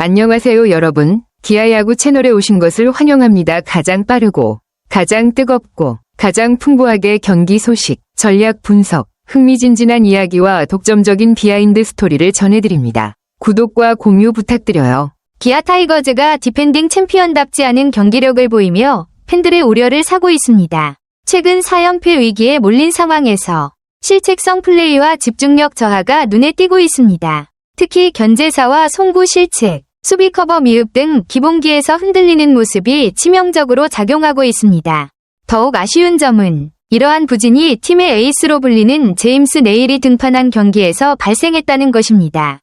안녕하세요 여러분. 기아야구 채널에 오신 것을 환영합니다. 가장 빠르고 가장 뜨겁고 가장 풍부하게 경기 소식, 전략 분석, 흥미진진한 이야기와 독점적인 비하인드 스토리를 전해드립니다. 구독과 공유 부탁드려요. 기아 타이거즈가 디펜딩 챔피언답지 않은 경기력을 보이며 팬들의 우려를 사고 있습니다. 최근 4연패 위기에 몰린 상황에서 실책성 플레이와 집중력 저하가 눈에 띄고 있습니다. 특히 견제사와 송구 실책, 수비 커버 미흡 등 기본기에서 흔들리는 모습이 치명적으로 작용하고 있습니다. 더욱 아쉬운 점은 이러한 부진이 팀의 에이스로 불리는 제임스 네일이 등판한 경기에서 발생했다는 것입니다.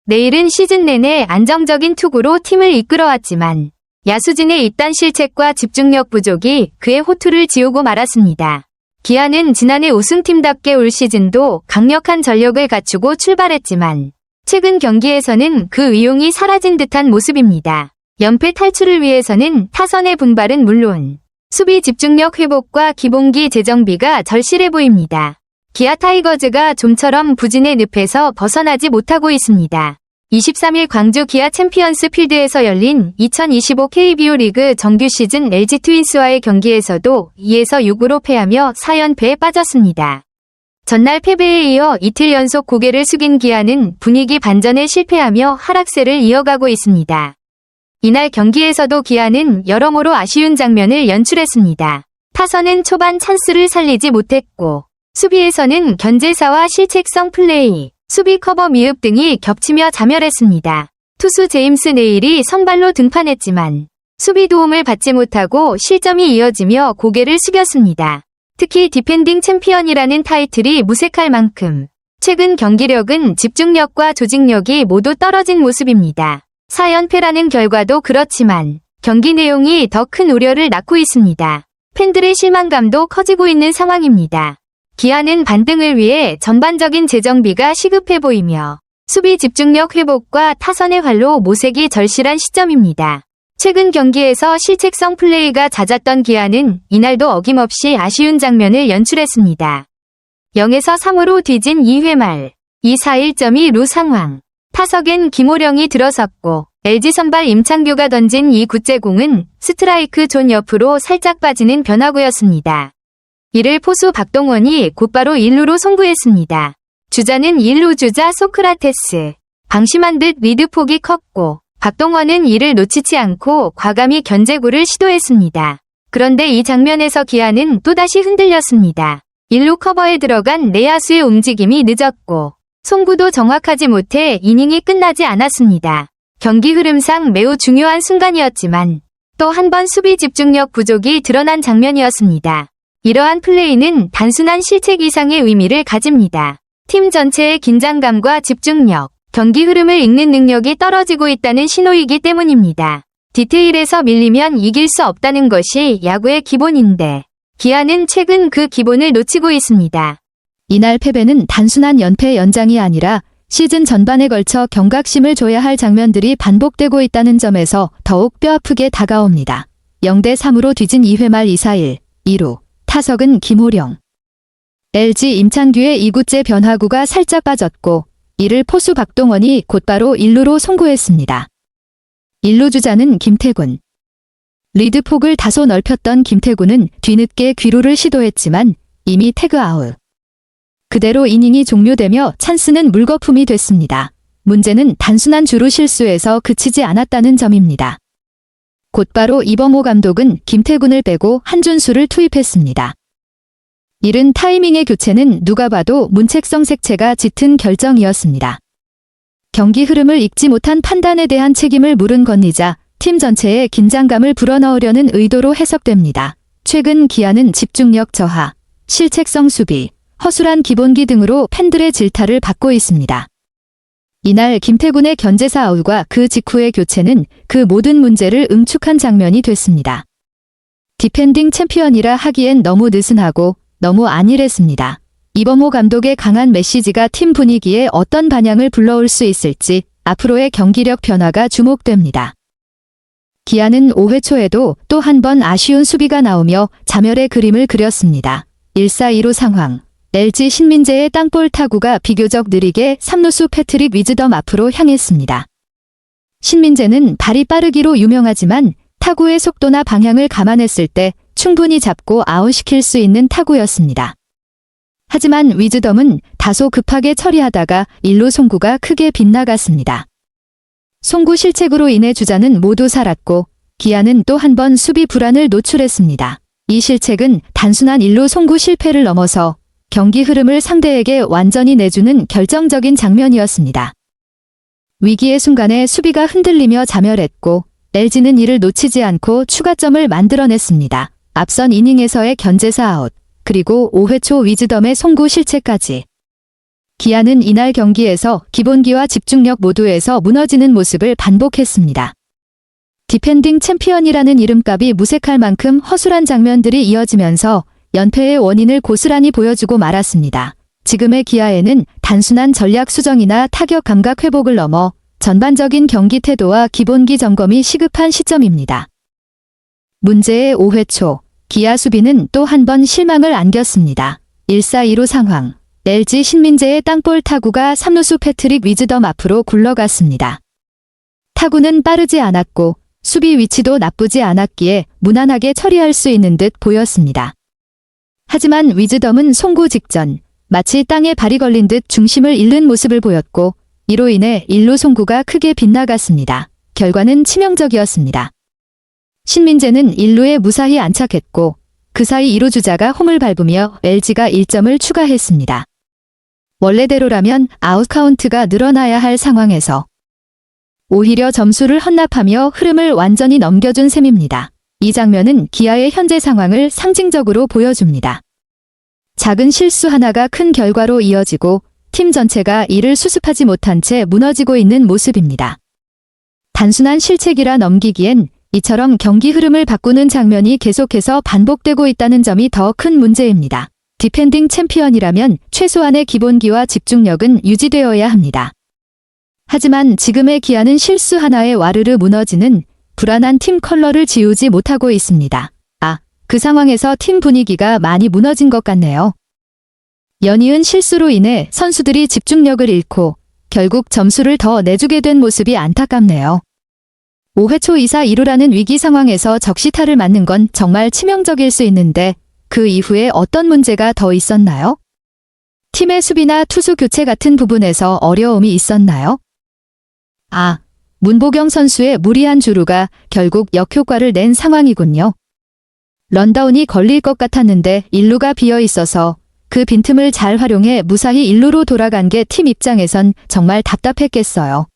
네일은 시즌 내내 안정적인 투구로 팀을 이끌어왔지만 야수진의 잇단 실책과 집중력 부족이 그의 호투를 지우고 말았습니다. 기아는 지난해 우승팀답게 올 시즌도 강력한 전력을 갖추고 출발했지만 최근 경기에서는 그 위용이 사라진 듯한 모습입니다. 연패 탈출을 위해서는 타선의 분발은 물론 수비 집중력 회복과 기본기 재정비가 절실해 보입니다. 기아 타이거즈가 좀처럼 부진의 늪에서 벗어나지 못하고 있습니다. 23일 광주 기아 챔피언스 필드에서 열린 2025 KBO 리그 정규 시즌 LG 트윈스와의 경기에서도 2에서 6으로 패하며 4연패에 빠졌습니다. 전날 패배에 이어 이틀 연속 고개를 숙인 기아는 분위기 반전에 실패하며 하락세를 이어가고 있습니다. 이날 경기에서도 기아는 여러모로 아쉬운 장면을 연출했습니다. 타선은 초반 찬스를 살리지 못했고 수비에서는 견제사와 실책성 플레이, 수비 커버 미흡 등이 겹치며 자멸했습니다. 투수 제임스 네일이 선발로 등판했지만 수비 도움을 받지 못하고 실점이 이어지며 고개를 숙였습니다. 특히 디펜딩 챔피언이라는 타이틀이 무색할 만큼 최근 경기력은 집중력과 조직력이 모두 떨어진 모습입니다. 4연패라는 결과도 그렇지만 경기 내용이 더 큰 우려를 낳고 있습니다. 팬들의 실망감도 커지고 있는 상황입니다. 기아는 반등을 위해 전반적인 재정비가 시급해 보이며 수비 집중력 회복과 타선의 활로 모색이 절실한 시점입니다. 최근 경기에서 실책성 플레이가 잦았던 기아는 이날도 어김없이 아쉬운 장면을 연출했습니다. 0에서 3으로 뒤진 2회 말 2사 1.2루 상황. 타석엔 김호령이 들어섰고 LG 선발 임창규가 던진 2구째 공은 스트라이크 존 옆으로 살짝 빠지는 변화구였습니다. 이를 포수 박동원이 곧바로 1루로 송구했습니다. 주자는 1루 주자 소크라테스. 방심한 듯 리드폭이 컸고 박동원은 이를 놓치지 않고 과감히 견제구를 시도했습니다. 그런데 이 장면에서 기아는 또다시 흔들렸습니다. 1루 커버에 들어간 내야수의 움직임이 늦었고 송구도 정확하지 못해 이닝이 끝나지 않았습니다. 경기 흐름상 매우 중요한 순간이었지만 또 한 번 수비 집중력 부족이 드러난 장면이었습니다. 이러한 플레이는 단순한 실책 이상의 의미를 가집니다. 팀 전체의 긴장감과 집중력, 경기 흐름을 읽는 능력이 떨어지고 있다는 신호이기 때문입니다. 디테일에서 밀리면 이길 수 없다는 것이 야구의 기본인데 기아는 최근 그 기본을 놓치고 있습니다. 이날 패배는 단순한 연패 연장이 아니라 시즌 전반에 걸쳐 경각심을 줘야 할 장면들이 반복되고 있다는 점에서 더욱 뼈아프게 다가옵니다. 0대 3으로 뒤진 2회 말 2사 1루, 타석은 김호령. LG 임창규의 2구째 변화구가 살짝 빠졌고 이를 포수 박동원이 곧바로 1루로 송구했습니다. 1루 주자는 김태군. 리드폭을 다소 넓혔던 김태군은 뒤늦게 귀로를 시도했지만 이미 태그아웃. 그대로 이닝이 종료되며 찬스는 물거품이 됐습니다. 문제는 단순한 주루 실수에서 그치지 않았다는 점입니다. 곧바로 이범호 감독은 김태군을 빼고 한준수를 투입했습니다. 이른 타이밍의 교체는 누가 봐도 문책성 색채가 짙은 결정이었습니다. 경기 흐름을 읽지 못한 판단에 대한 책임을 물은 건이자 팀 전체의 긴장감을 불어넣으려는 의도로 해석됩니다. 최근 기아는 집중력 저하, 실책성 수비, 허술한 기본기 등으로 팬들의 질타를 받고 있습니다. 이날 김태군의 견제사 아웃과 그 직후의 교체는 그 모든 문제를 응축한 장면이 됐습니다. 디펜딩 챔피언이라 하기엔 너무 느슨하고 너무 안일했습니다. 이범호 감독의 강한 메시지가 팀 분위기에 어떤 반향을 불러올 수 있을지 앞으로의 경기력 변화가 주목됩니다. 기아는 5회 초에도 또 한 번 아쉬운 수비가 나오며 자멸의 그림을 그렸습니다. 1사 2루 상황. LG 신민재의 땅볼 타구가 비교적 느리게 3루수 패트릭 위즈덤 앞으로 향했습니다. 신민재는 발이 빠르기로 유명하지만 타구의 속도나 방향을 감안했을 때 충분히 잡고 아웃시킬 수 있는 타구였습니다. 하지만 위즈덤은 다소 급하게 처리하다가 1루 송구가 크게 빗나갔습니다. 송구 실책으로 인해 주자는 모두 살았고 기아는 또 한 번 수비 불안을 노출했습니다. 이 실책은 단순한 1루 송구 실패를 넘어서 경기 흐름을 상대에게 완전히 내주는 결정적인 장면이었습니다. 위기의 순간에 수비가 흔들리며 자멸했고 LG는 이를 놓치지 않고 추가점을 만들어냈습니다. 앞선 이닝에서의 견제사 아웃, 그리고 5회 초 위즈덤의 송구 실책까지. 기아는 이날 경기에서 기본기와 집중력 모두에서 무너지는 모습을 반복했습니다. 디펜딩 챔피언이라는 이름값이 무색할 만큼 허술한 장면들이 이어지면서 연패의 원인을 고스란히 보여주고 말았습니다. 지금의 기아에는 단순한 전략 수정이나 타격 감각 회복을 넘어 전반적인 경기 태도와 기본기 점검이 시급한 시점입니다. 문제의 5회 초, 기아 수비는 또 한 번 실망을 안겼습니다. 1-4-2루 상황, LG 신민재의 땅볼 타구가 3루수 패트릭 위즈덤 앞으로 굴러갔습니다. 타구는 빠르지 않았고 수비 위치도 나쁘지 않았기에 무난하게 처리할 수 있는 듯 보였습니다. 하지만 위즈덤은 송구 직전, 마치 땅에 발이 걸린 듯 중심을 잃는 모습을 보였고 이로 인해 1루 송구가 크게 빗나갔습니다. 결과는 치명적이었습니다. 신민재는 1루에 무사히 안착했고 그 사이 2루 주자가 홈을 밟으며 LG가 1점을 추가했습니다. 원래대로라면 아웃 카운트가 늘어나야 할 상황에서 오히려 점수를 헌납하며 흐름을 완전히 넘겨준 셈입니다. 이 장면은 기아의 현재 상황을 상징적으로 보여줍니다. 작은 실수 하나가 큰 결과로 이어지고 팀 전체가 이를 수습하지 못한 채 무너지고 있는 모습입니다. 단순한 실책이라 넘기기엔 이처럼 경기 흐름을 바꾸는 장면이 계속해서 반복되고 있다는 점이 더 큰 문제입니다. 디펜딩 챔피언이라면 최소한의 기본기와 집중력은 유지되어야 합니다. 하지만 지금의 기아는 실수 하나에 와르르 무너지는 불안한 팀 컬러를 지우지 못하고 있습니다. 그 상황에서 팀 분위기가 많이 무너진 것 같네요. 연이은 실수로 인해 선수들이 집중력을 잃고 결국 점수를 더 내주게 된 모습이 안타깝네요. 5회 초 2-4-2루라는 위기 상황에서 적시타를 맞는 건 정말 치명적일 수 있는데 그 이후에 어떤 문제가 더 있었나요? 팀의 수비나 투수 교체 같은 부분에서 어려움이 있었나요? 문보경 선수의 무리한 주루가 결국 역효과를 낸 상황이군요. 런다운이 걸릴 것 같았는데 1루가 비어 있어서 그 빈틈을 잘 활용해 무사히 1루로 돌아간 게 팀 입장에선 정말 답답했겠어요.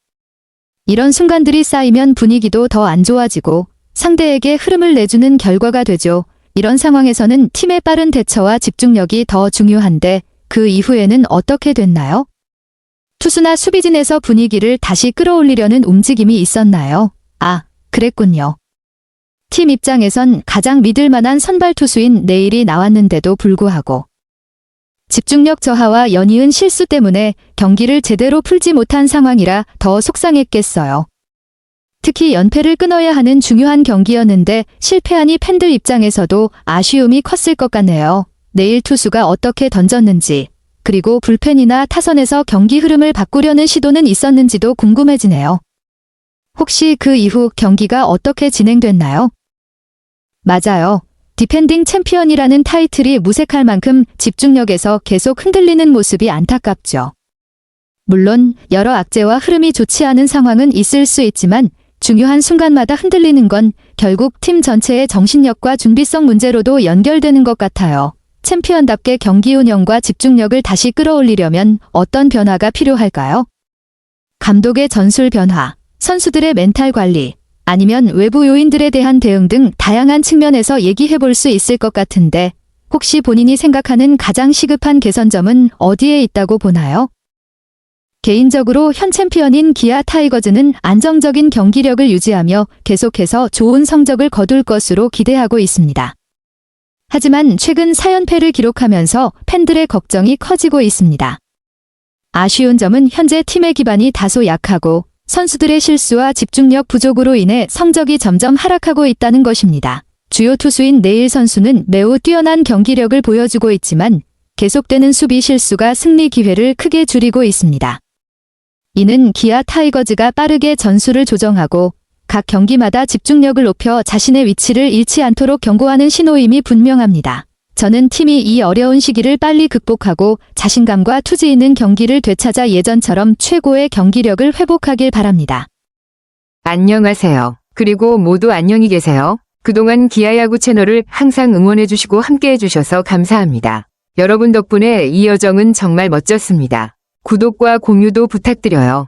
이런 순간들이 쌓이면 분위기도 더 안 좋아지고 상대에게 흐름을 내주는 결과가 되죠. 이런 상황에서는 팀의 빠른 대처와 집중력이 더 중요한데 그 이후에는 어떻게 됐나요? 투수나 수비진에서 분위기를 다시 끌어올리려는 움직임이 있었나요? 그랬군요. 팀 입장에선 가장 믿을 만한 선발 투수인 네일이 나왔는데도 불구하고 집중력 저하와 연이은 실수 때문에 경기를 제대로 풀지 못한 상황이라 더 속상했겠어요. 특히 연패를 끊어야 하는 중요한 경기였는데 실패하니 팬들 입장에서도 아쉬움이 컸을 것 같네요. 네일 투수가 어떻게 던졌는지, 그리고 불펜이나 타선에서 경기 흐름을 바꾸려는 시도는 있었는지도 궁금해지네요. 혹시 그 이후 경기가 어떻게 진행됐나요? 맞아요. 디펜딩 챔피언이라는 타이틀이 무색할 만큼 집중력에서 계속 흔들리는 모습이 안타깝죠. 물론 여러 악재와 흐름이 좋지 않은 상황은 있을 수 있지만 중요한 순간마다 흔들리는 건 결국 팀 전체의 정신력과 준비성 문제로도 연결되는 것 같아요. 챔피언답게 경기 운영과 집중력을 다시 끌어올리려면 어떤 변화가 필요할까요? 감독의 전술 변화, 선수들의 멘탈 관리, 아니면 외부 요인들에 대한 대응 등 다양한 측면에서 얘기해 볼 수 있을 것 같은데 혹시 본인이 생각하는 가장 시급한 개선점은 어디에 있다고 보나요? 개인적으로 현 챔피언인 기아 타이거즈는 안정적인 경기력을 유지하며 계속해서 좋은 성적을 거둘 것으로 기대하고 있습니다. 하지만 최근 4연패를 기록하면서 팬들의 걱정이 커지고 있습니다. 아쉬운 점은 현재 팀의 기반이 다소 약하고 선수들의 실수와 집중력 부족으로 인해 성적이 점점 하락하고 있다는 것입니다. 주요 투수인 네일 선수는 매우 뛰어난 경기력을 보여주고 있지만 계속되는 수비 실수가 승리 기회를 크게 줄이고 있습니다. 이는 기아 타이거즈가 빠르게 전술을 조정하고 각 경기마다 집중력을 높여 자신의 위치를 잃지 않도록 경고하는 신호임이 분명합니다. 저는 팀이 이 어려운 시기를 빨리 극복하고 자신감과 투지 있는 경기를 되찾아 예전처럼 최고의 경기력을 회복하길 바랍니다. 안녕하세요. 그리고 모두 안녕히 계세요. 그동안 기아야구 채널을 항상 응원해주시고 함께해주셔서 감사합니다. 여러분 덕분에 이 여정은 정말 멋졌습니다. 구독과 공유도 부탁드려요.